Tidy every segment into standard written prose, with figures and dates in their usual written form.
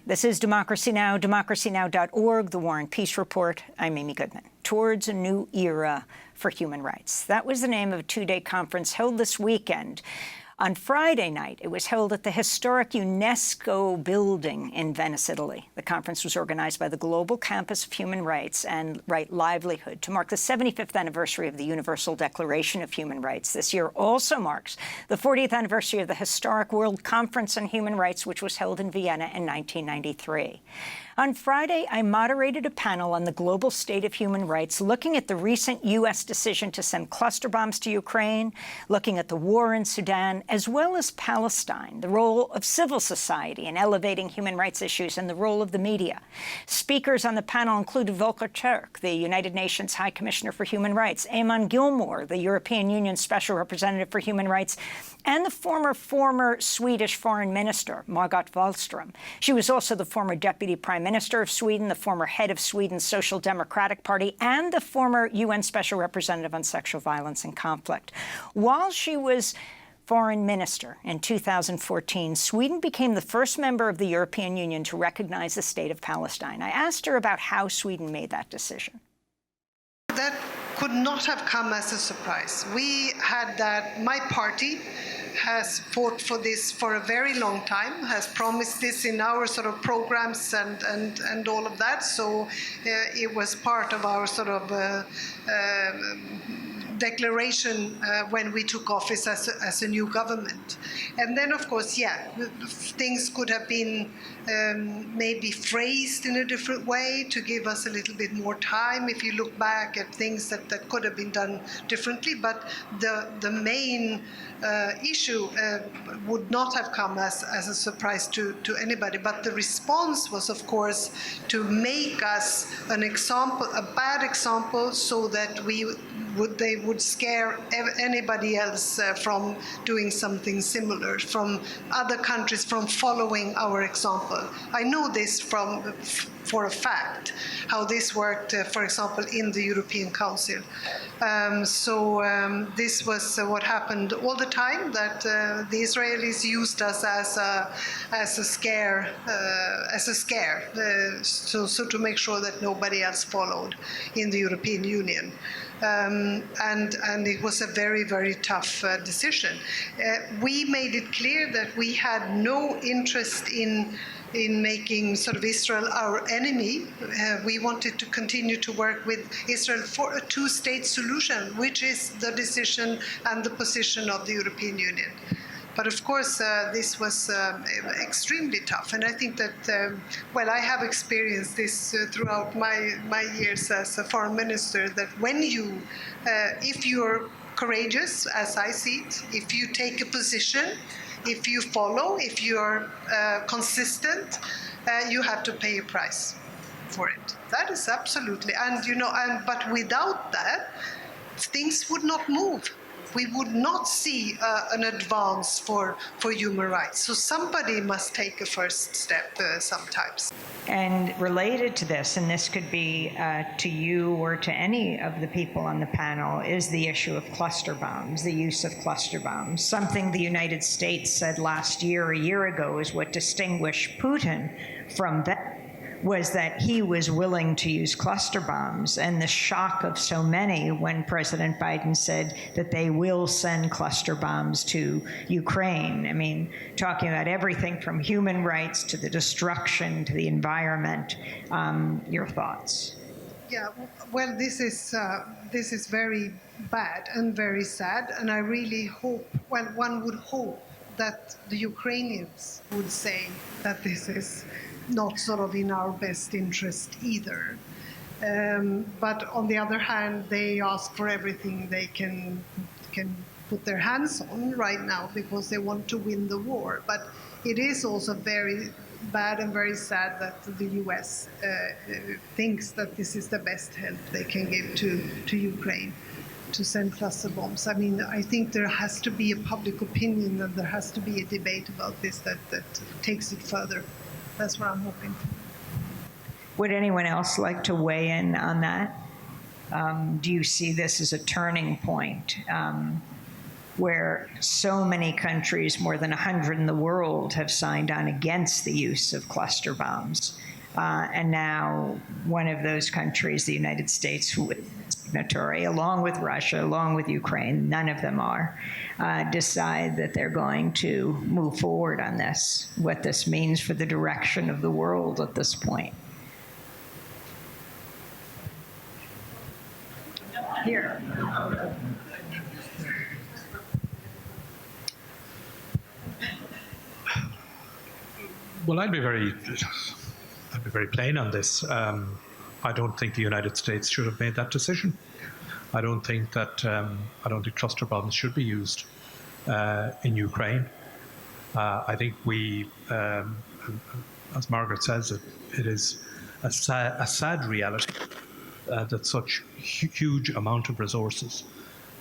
This is Democracy Now!, democracynow.org, The War and Peace Report. I'm Amy Goodman. Towards a New Era for Human Rights. That was the name of a two-day conference held this weekend. On Friday night, it was held at the historic UNESCO building in Venice, Italy. The conference was organized by the Global Campus of Human Rights and Right Livelihood to mark the 75th anniversary of the Universal Declaration of Human Rights. This year also marks the 40th anniversary of the historic World Conference on Human Rights, which was held in Vienna in 1993. On Friday, I moderated a panel on the global state of human rights, looking at the recent U.S. decision to send cluster bombs to Ukraine, looking at the war in Sudan, as well as Palestine, the role of civil society in elevating human rights issues, and the role of the media. Speakers on the panel included Volker Türk, the United Nations High Commissioner for Human Rights, Eamon Gilmore, the European Union Special Representative for Human Rights, and the former Swedish Foreign Minister, Margot Wallström. She was also the former Deputy Prime Minister of Sweden, the former head of Sweden's Social Democratic Party, and the former UN Special Representative on Sexual Violence and Conflict. While she was Foreign Minister in 2014, Sweden became the first member of the European Union to recognize the state of Palestine. I asked her about how Sweden made that decision. That could not have come as a surprise. We had that, my party has fought for this for a very long time, has promised this in our sort of programs and all of that. So it was part of our sort of declaration when we took office as a new government. And then, of course, yeah, things could have been maybe phrased in a different way to give us a little bit more time if you look back at things that could have been done differently. But the main issue would not have come as a surprise to anybody. But the response was, of course, to make us an example, a bad example, so that they would scare anybody else from doing something similar, from other countries from following our example. I know this for a fact, how this worked, for example, in the European Council. This was what happened all the time, that the Israelis used us as a scare, so to make sure that nobody else followed in the European Union. And it was a very, very tough decision. We made it clear that we had no interest in making sort of Israel our enemy. We wanted to continue to work with Israel for a two-state solution, which is the decision and the position of the European Union. But of course, this was extremely tough. And I think that, well, I have experienced this throughout my years as a foreign minister, that when you, if you're courageous, as I see it, if you take a position, if you follow, if you're consistent, you have to pay a price for it. That is absolutely, but without that, things would not move. We would not see an advance for human rights. So somebody must take a first step sometimes. And related to this, and this could be to you or to any of the people on the panel, is the issue of cluster bombs, the use of cluster bombs. Something the United States said a year ago, is what distinguished Putin from that was that he was willing to use cluster bombs, and the shock of so many when President Biden said that they will send cluster bombs to Ukraine. I mean, talking about everything from human rights to the destruction to the environment. Your thoughts? Yeah, well, this is very bad and very sad, and I really hope, well, one would hope that the Ukrainians would say that this is not sort of in our best interest either. But on the other hand, they ask for everything they can put their hands on right now because they want to win the war. But it is also very bad and very sad that the US thinks that this is the best help they can give to Ukraine, to send cluster bombs. I mean, I think there has to be a public opinion, and there has to be a debate about this that takes it further. That's what I'm hoping for. Would anyone else like to weigh in on that? Do you see this as a turning point? where so many countries, more than 100 in the world, have signed on against the use of cluster bombs. And now one of those countries, the United States, who is signatory, along with Russia, along with Ukraine, none of them are, decide that they're going to move forward on this, what this means for the direction of the world at this point. Here. Well, I'd be very plain on this. I don't think the United States should have made that decision. I don't think cluster bombs should be used in Ukraine. I think we, as Margaret says, it is a sad reality that such huge amount of resources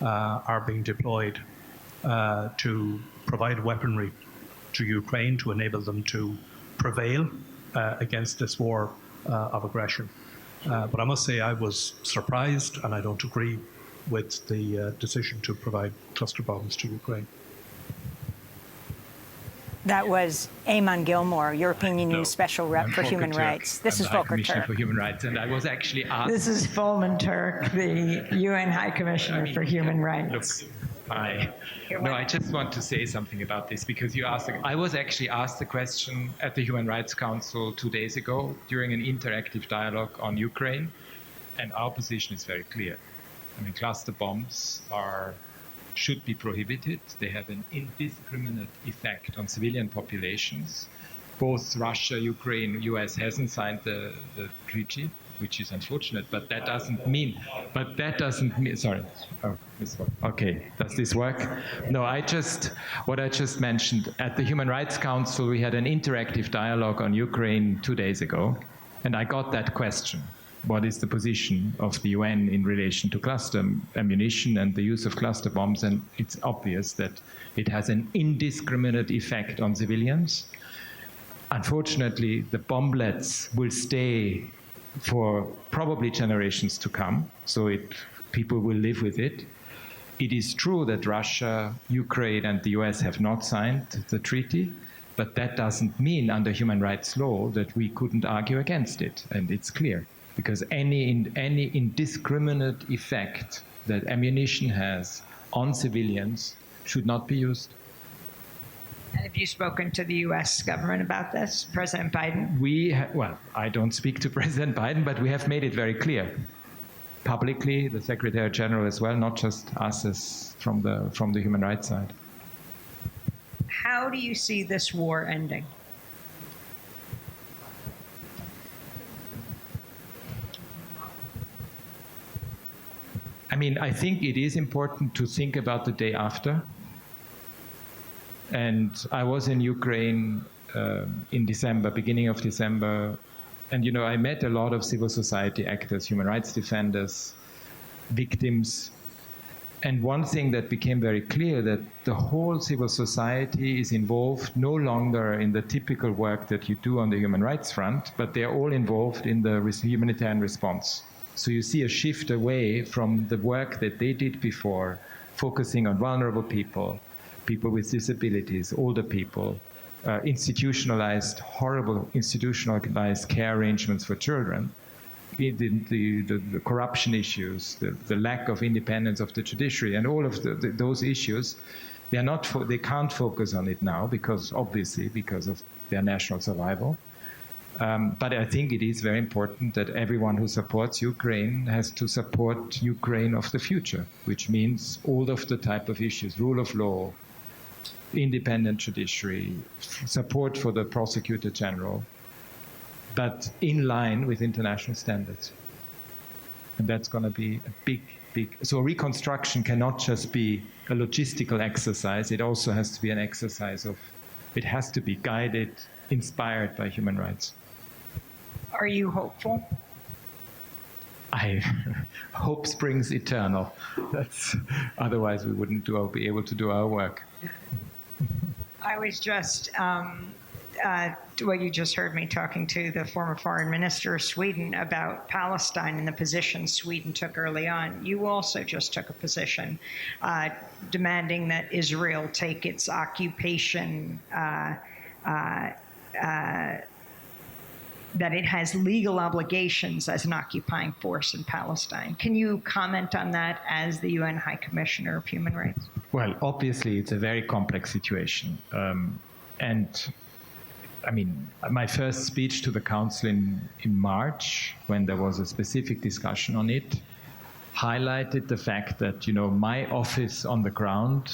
are being deployed to provide weaponry to Ukraine to enable them to prevail against this war of aggression. But I must say I was surprised, and I don't agree with the decision to provide cluster bombs to Ukraine. That was Eamon Gilmore, European Union Special Rep for Human Rights. This is Volker Türk. for Human Rights, and I was actually asked. This is Volker Türk, the UN High Commissioner for Human Rights. Look, hi. No, I just want to say something about this because you asked. I was actually asked the question at the Human Rights Council 2 days ago during an interactive dialogue on Ukraine, and our position is very clear. I mean, cluster bombs should be prohibited. They have an indiscriminate effect on civilian populations. Both Russia, Ukraine, US hasn't signed the treaty, which is unfortunate, but that doesn't mean, sorry. Oh, this one. Okay, does this work? No, what I just mentioned, at the Human Rights Council, we had an interactive dialogue on Ukraine 2 days ago, and I got that question. What is the position of the UN in relation to cluster ammunition and the use of cluster bombs? And it's obvious that it has an indiscriminate effect on civilians. Unfortunately, the bomblets will stay for probably generations to come, so people will live with it. It is true that Russia, Ukraine, and the US have not signed the treaty, but that doesn't mean under human rights law that we couldn't argue against it, and it's clear. Because any indiscriminate effect that ammunition has on civilians should not be used. And have you spoken to the U.S. government about this, President Biden? Well, I don't speak to President Biden, but we have made it very clear. Publicly, the Secretary General as well, not just us as from the human rights side. How do you see this war ending? I mean, I think it is important to think about the day after. And I was in Ukraine in December, beginning of December, and I met a lot of civil society actors, human rights defenders, victims. And one thing that became very clear, that the whole civil society is involved no longer in the typical work that you do on the human rights front, but they're all involved in the humanitarian response. So you see a shift away from the work that they did before, focusing on vulnerable people, people with disabilities, older people, horrible institutionalized care arrangements for children, the corruption issues, the lack of independence of the judiciary, and all of those issues. They can't focus on it now because of their national survival. But I think it is very important that everyone who supports Ukraine has to support Ukraine of the future, which means all of the type of issues, rule of law, independent judiciary, support for the prosecutor general, but in line with international standards. And that's going to be a big. So reconstruction cannot just be a logistical exercise. It also has to be an exercise it has to be guided, inspired by human rights. Are you hopeful? Hope springs eternal. Otherwise we wouldn't be able to do our work. I was just Well, you just heard me talking to the former foreign minister of Sweden about Palestine and the position Sweden took early on. You also just took a position demanding that Israel take its occupation, that it has legal obligations as an occupying force in Palestine. Can you comment on that as the UN High Commissioner of Human Rights? Well, obviously, it's a very complex situation. And I mean, my first speech to the Council in March, when there was a specific discussion on it, highlighted the fact that, my office on the ground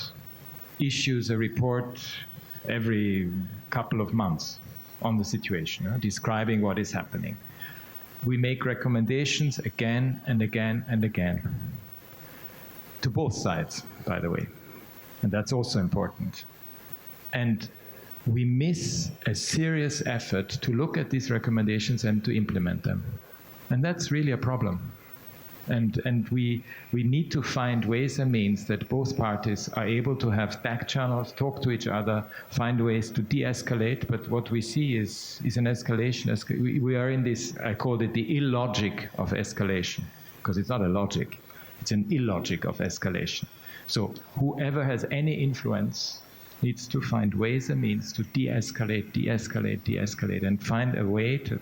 issues a report every couple of months on the situation, describing what is happening. We make recommendations again and again and again, to both sides, by the way. And that's also important. And we miss a serious effort to look at these recommendations and to implement them. And that's really a problem. And we need to find ways and means that both parties are able to have back channels, talk to each other, find ways to de-escalate. But what we see is an escalation. We are in this, I called it the illogic of escalation, because it's not a logic, it's an illogic of escalation. So whoever has any influence needs to find ways and means to de-escalate, de-escalate, de-escalate, and find a way to,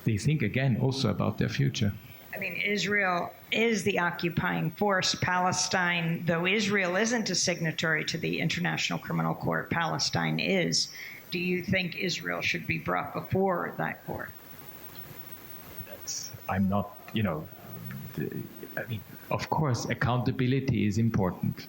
they think again also about their future. I mean, Israel is the occupying force. Palestine, though Israel isn't a signatory to the International Criminal Court, Palestine is. Do you think Israel should be brought before that court? I'm not, of course, accountability is important.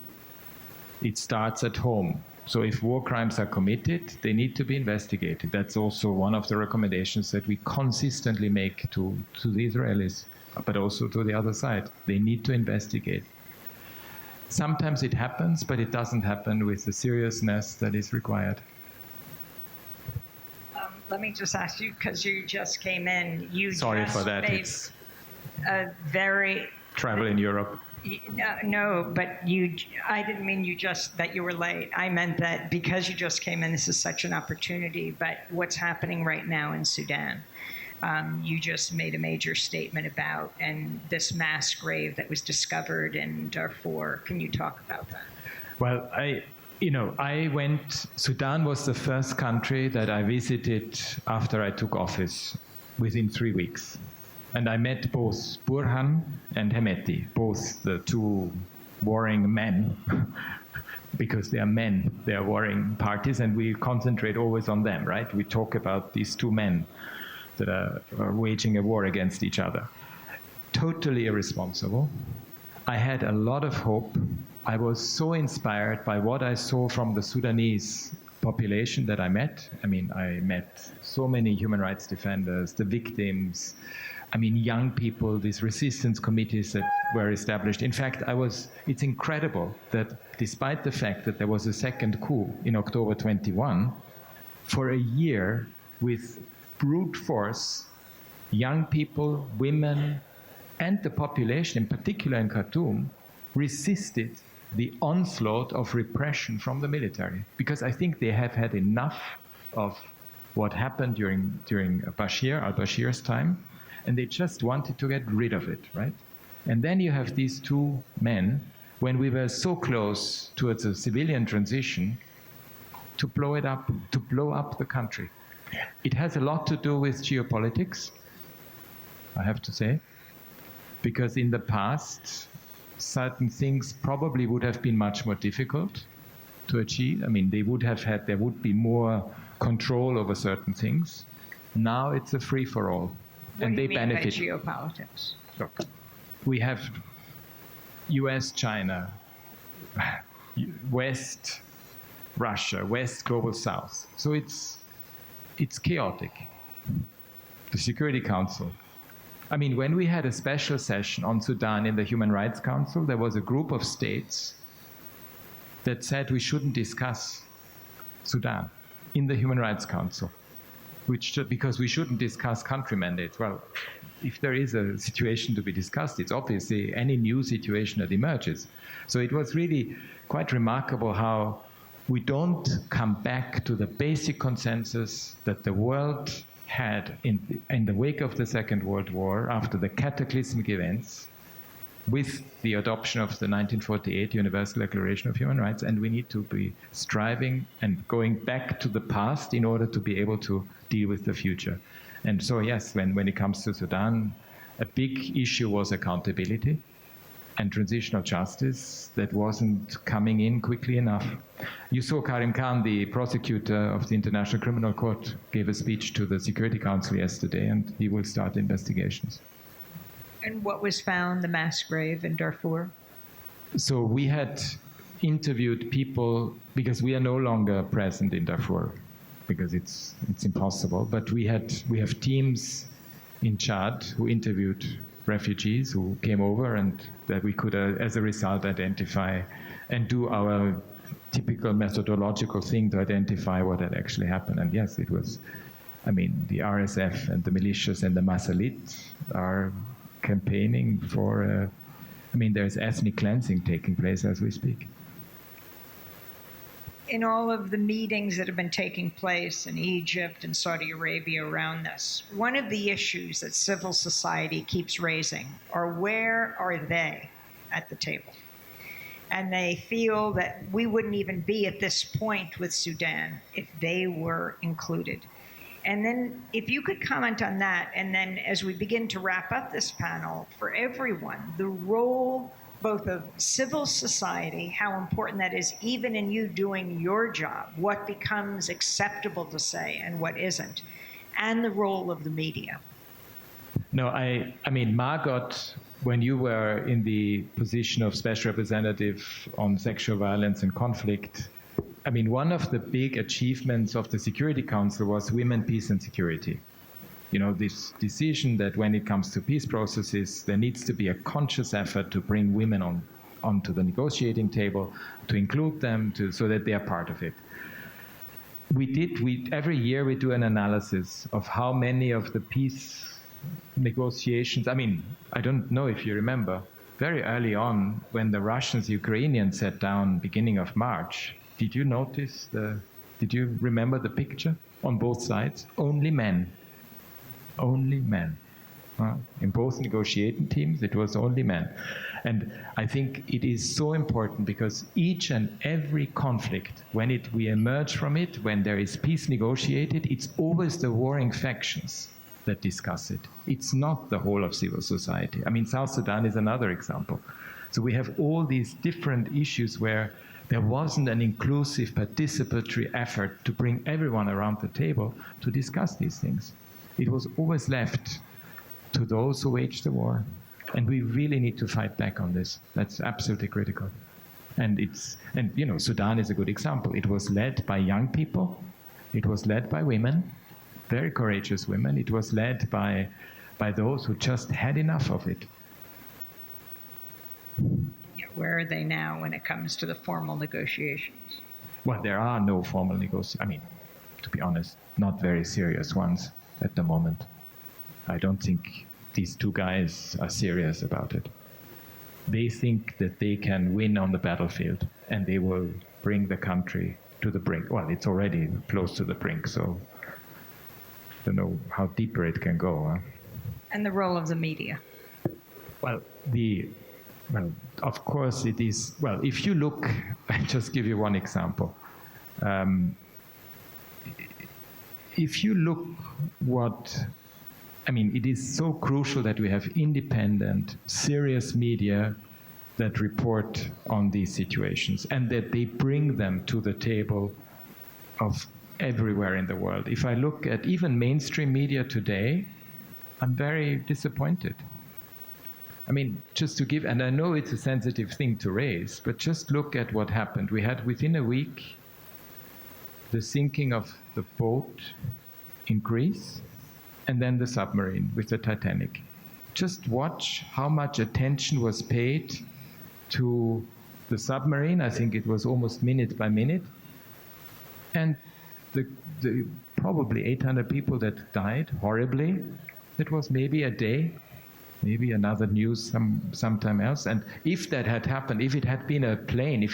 It starts at home. So if war crimes are committed, they need to be investigated. That's also one of the recommendations that we consistently make to the Israelis, but also to the other side. They need to investigate. Sometimes it happens, but it doesn't happen with the seriousness that is required. Let me just ask you, because you just came in, Sorry for that. It's a very... Travel in Europe. No, but I didn't mean that you were late. I meant that because you just came in, this is such an opportunity. But what's happening right now in Sudan? You just made a major statement about, and this mass grave that was discovered in Darfur. Can you talk about that? Well, Sudan was the first country that I visited after I took office within 3 weeks. And I met both Burhan and Hemeti, both the two warring men, because they are men, they are warring parties, and we concentrate always on them, right? We talk about these two men that are waging a war against each other. Totally irresponsible. I had a lot of hope. I was so inspired by what I saw from the Sudanese population that I met. I mean, I met so many human rights defenders, the victims, young people, these resistance committees that were established. In fact, it's incredible that despite the fact that there was a second coup in October 21, for a year with brute force, young people, women, and the population, in particular in Khartoum, resisted the onslaught of repression from the military. Because I think they have had enough of what happened during al-Bashir's time, and they just wanted to get rid of it, right? And then you have these two men, when we were so close towards a civilian transition, to blow it up, to blow up the country. It has a lot to do with geopolitics, I have to say, because in the past, certain things probably would have been much more difficult to achieve. There would be more control over certain things. Now it's a free-for-all. What do you mean by geopolitics? Look, we have US, China, West, Russia, West, Global South. So it's chaotic. The Security Council. When we had a special session on Sudan in the Human Rights Council, there was a group of states that said we shouldn't discuss Sudan in the Human Rights Council, because we shouldn't discuss country mandates. Well, if there is a situation to be discussed, it's obviously any new situation that emerges. So it was really quite remarkable how we don't come back to the basic consensus that the world had in the wake of the Second World War, after the cataclysmic events, with the adoption of the 1948 Universal Declaration of Human Rights, and we need to be striving and going back to the past in order to be able to deal with the future. And so, yes, when it comes to Sudan, a big issue was accountability and transitional justice that wasn't coming in quickly enough. You saw Karim Khan, the prosecutor of the International Criminal Court, gave a speech to the Security Council yesterday, and he will start investigations. And what was found, the mass grave in Darfur? So we had interviewed people, because we are no longer present in Darfur, because it's impossible, but we have teams in Chad who interviewed refugees who came over, and that we could, as a result, identify and do our typical methodological thing to identify what had actually happened. And yes, it was, I mean, the RSF and the militias and the Masalit are campaigning for, there's ethnic cleansing taking place as we speak. In all of the meetings that have been taking place in Egypt and Saudi Arabia around this, one of the issues that civil society keeps raising are, where are they at the table? And they feel that we wouldn't even be at this point with Sudan if they were included. And then if you could comment on that, and then as we begin to wrap up this panel, for everyone, the role both of civil society, how important that is, even in you doing your job, what becomes acceptable to say and what isn't, and the role of the media. No, I mean, Margot, when you were in the position of Special Representative on sexual violence and conflict, I mean, one of the big achievements of the Security Council was women, peace, and security. You know, this decision that when it comes to peace processes, there needs to be a conscious effort to bring women onto the negotiating table, to include them, so that they are part of it. Every year we do an analysis of how many of the peace negotiations, I don't know if you remember, very early on, when the Russians, Ukrainians sat down beginning of March, did you remember the picture on both sides? Only men. Only men. In both negotiating teams, it was only men. And I think it is so important, because each and every conflict, when we emerge from it, when there is peace negotiated, it's always the warring factions that discuss it. It's not the whole of civil society. South Sudan is another example. So we have all these different issues where there wasn't an inclusive, participatory effort to bring everyone around the table to discuss these things. It was always left to those who waged the war. And we really need to fight back on this. That's absolutely critical. And Sudan is a good example. It was led by young people. It was led by women, very courageous women. It was led by those who just had enough of it. Where are they now when it comes to the formal negotiations? Well, there are no formal negotiations. To be honest, not very serious ones at the moment. I don't think these two guys are serious about it. They think that they can win on the battlefield, and they will bring the country to the brink. Well, it's already close to the brink, so I don't know how deeper it can go. Huh? And the role of the media? Well, of course it is. Well, if you look, I'll just give you one example. If you look it is so crucial that we have independent, serious media that report on these situations, and that they bring them to the table of everywhere in the world. If I look at even mainstream media today, I'm very disappointed. Just to give, and I know it's a sensitive thing to raise, but just look at what happened. We had, within a week, the sinking of the boat in Greece, and then the submarine with the Titanic. Just watch how much attention was paid to the submarine. I think it was almost minute by minute. And the probably 800 people that died horribly, that was maybe a day. maybe another news sometime else. And if that had happened, if it had been a plane,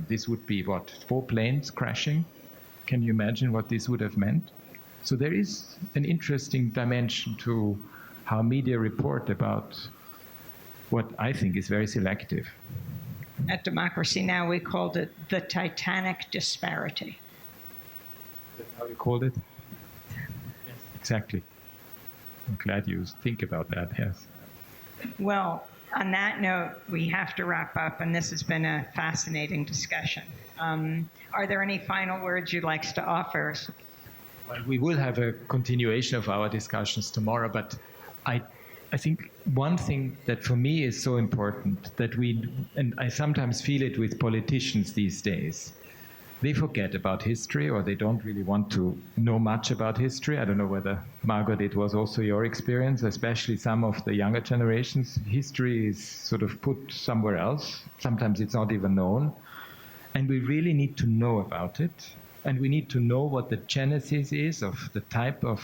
this would be what, 4 planes crashing? Can you imagine what this would have meant? So there is an interesting dimension to how media report about what I think is very selective. At Democracy Now! We called it the Titanic disparity. That's how you called it? Yes. Exactly. I'm glad you think about that, yes. Well, on that note, we have to wrap up, and this has been a fascinating discussion. Are there any final words you'd like to offer? Well, we will have a continuation of our discussions tomorrow, but I think one thing that for me is so important that and I sometimes feel it with politicians these days, they forget about history, or they don't really want to know much about history. I don't know whether, Margot, it was also your experience, especially some of the younger generations. History is sort of put somewhere else. Sometimes it's not even known. And we really need to know about it. And we need to know what the genesis is of the type of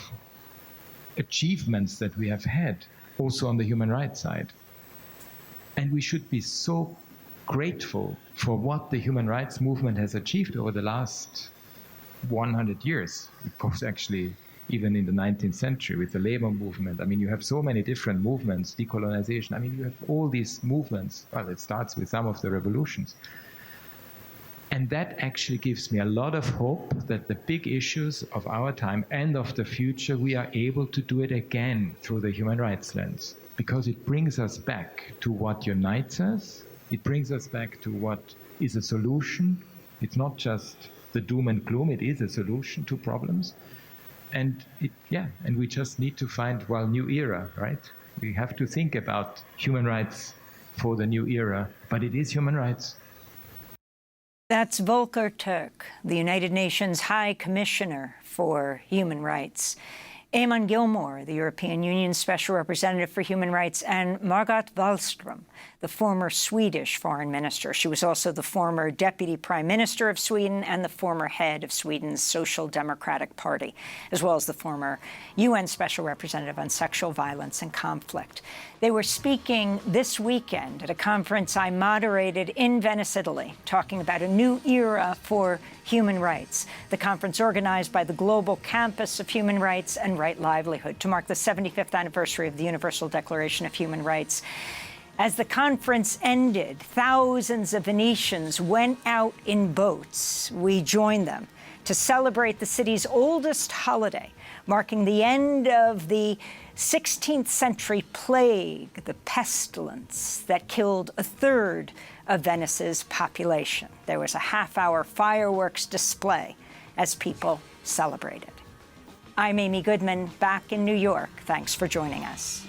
achievements that we have had, also on the human rights side. And we should be so grateful for what the human rights movement has achieved over the last 100 years. It was actually even in the 19th century with the labor movement. I mean, you have so many different movements, decolonization. I mean, you have all these movements. Well, it starts with some of the revolutions. And that actually gives me a lot of hope that the big issues of our time and of the future, we are able to do it again through the human rights lens, because it brings us back to what unites us. It brings us back to what is a solution. It's not just the doom and gloom, it is a solution to problems. And and we just need to find, new era, right? We have to think about human rights for the new era, but it is human rights. That's Volker Türk, the United Nations High Commissioner for Human Rights. Eamon Gilmore, the European Union Special Representative for Human Rights, and Margot Wallström, the former Swedish foreign minister. She was also the former deputy prime minister of Sweden and the former head of Sweden's Social Democratic Party, as well as the former UN Special Representative on Sexual Violence and Conflict. They were speaking this weekend at a conference I moderated in Venice, Italy, talking about a new era for human rights. The conference organized by the Global Campus of Human Rights and Right Livelihood to mark the 75th anniversary of the Universal Declaration of Human Rights. As the conference ended, thousands of Venetians went out in boats. We joined them to celebrate the city's oldest holiday, marking the end of the 16th century plague, the pestilence that killed a third of Venice's population. There was a half-hour fireworks display as people celebrated. I'm Amy Goodman, back in New York. Thanks for joining us.